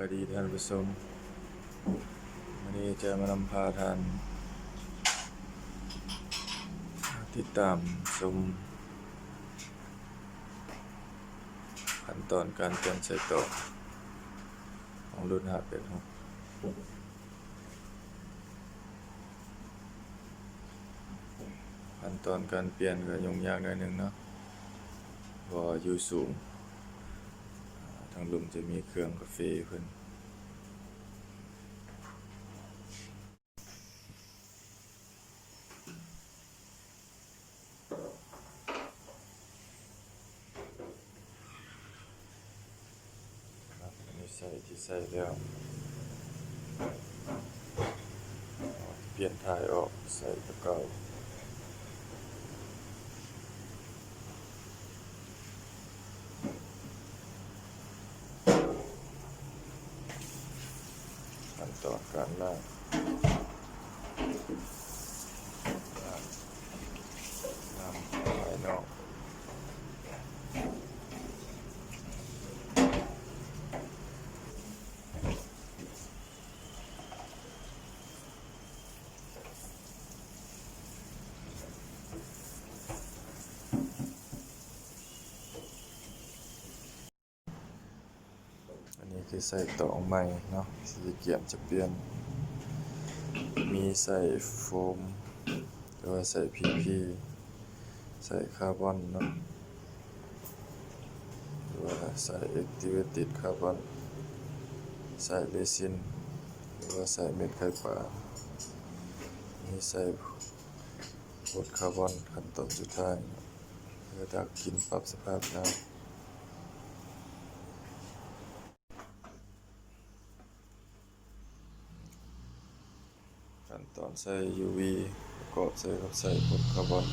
วัสดีท่านผู้ชมวันนี้จะมานำพาท่านติดตามชมขั้นตอนการเปลี่ยนสายต่อของรุ่น586ขั้นตอนการเปลี่ยนก็ยุ่งยากหน่อยนึงเนาะเพราะอยู่สูงทางลุมจะมีเครื่องกาแฟเพิ่นอันนี้ใส่ที่ใส่แล้วเปลี่ยนท้ายออกใส่ตะเก่าขั้นตอนการล้างน้ำภายนอกอันนี้คือใส่ต่อใหม่เนาะสีเกียมจะเปลี่ยนมีใส่โฟมหรือว่าใส่ PP ใส่คาร์บอนเนาะหรือว่าใส่ Activated คาร์บอนใส่เรซินหรือว่าใส่เม็ดไข่ปลามีใส่กรดคาร์บอนขั้นตอนสุดท้ายเพื่อดักกลิ่นปรับสภาพน้ำขั้นตอนใส่ UV ประกอบใส่กับใส่กรดคาร์บอน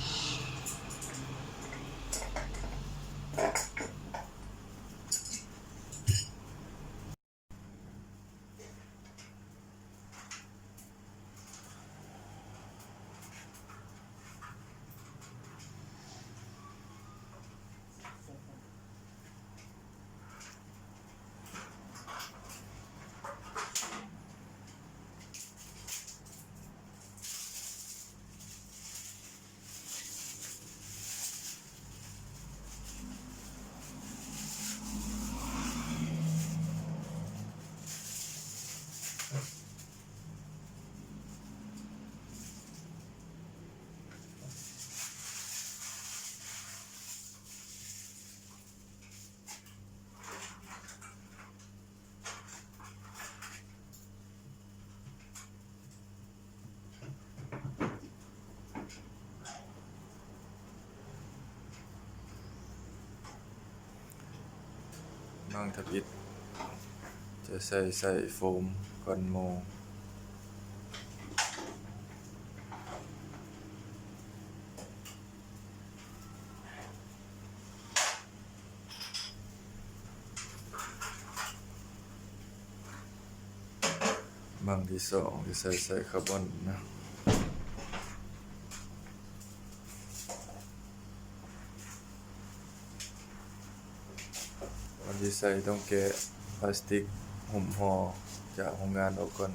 บางทับอิฐจะใส่โฟมก่อนโมบางที่สองจะใส่คาร์บอนนะวันที่ใส่ต้องแกะพลาสติกหุ้มห่อจากโรงงานออกก่อน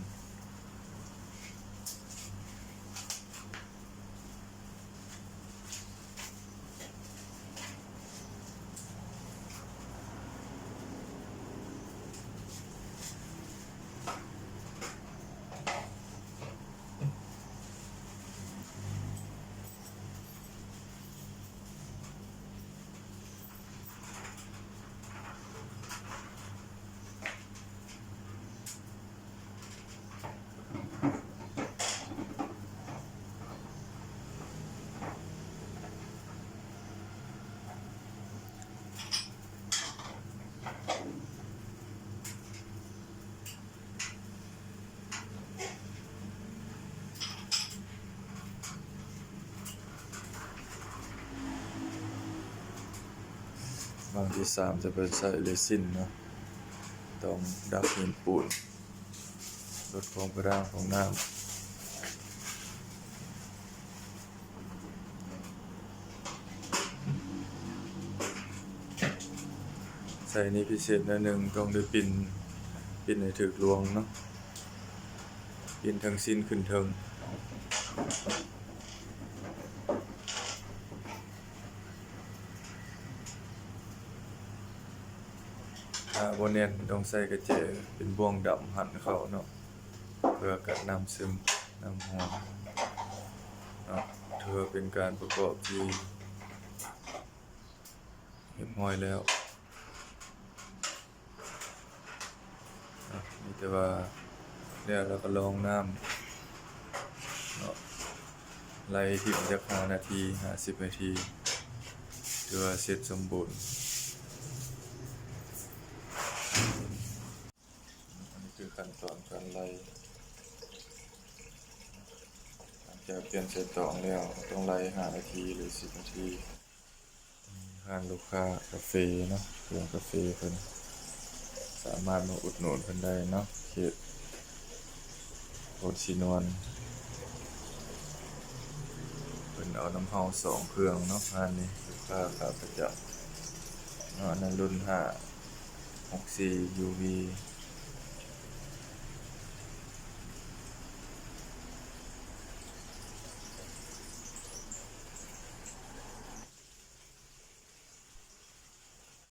บางที่สามจะเป็นใส่เรซินเนาะต้องดับหินปูนลดความกระด้างของน้ำใส่นี่พิเศษหนึ่งต้องได้ปิ่น ปิ่นให้ถึกลวงเนาะปิ่นทั้งสิ้นขึ้นเทิงบ่แน่นต้องใส่กระเจเป็นบ่วงดำหั่นเข้าเนาะเพื่อกันน้ำซึมน้ำหอมเนาะถือว่าเป็นการประกอบที่เรียบร้อยแล้วมีแต่ว่าเนี่ยเราก็ลองน้ำเนาะไล่ทิ้งจัก5 นาที50 นาทีถือว่าเสร็จสมบูรณ์อันนี้คือขั้นตอนการไล่หลังจากเปลี่ยนใส่ตองแล้วต้องไล่5 นาทีหรือ10 นาทีร้านลูกค้ากาแฟเนาะเครื่องกาแฟเพิ่นสามารถมาอุดหนุนเพิ่นได้เนาะเขตโพนสีนวลเพิ่นเอาน้ำเฮา2 เครื่องเนาะงานนี้ลูกค้าขาประจำเนาะอันนั้นรุ่น564 UV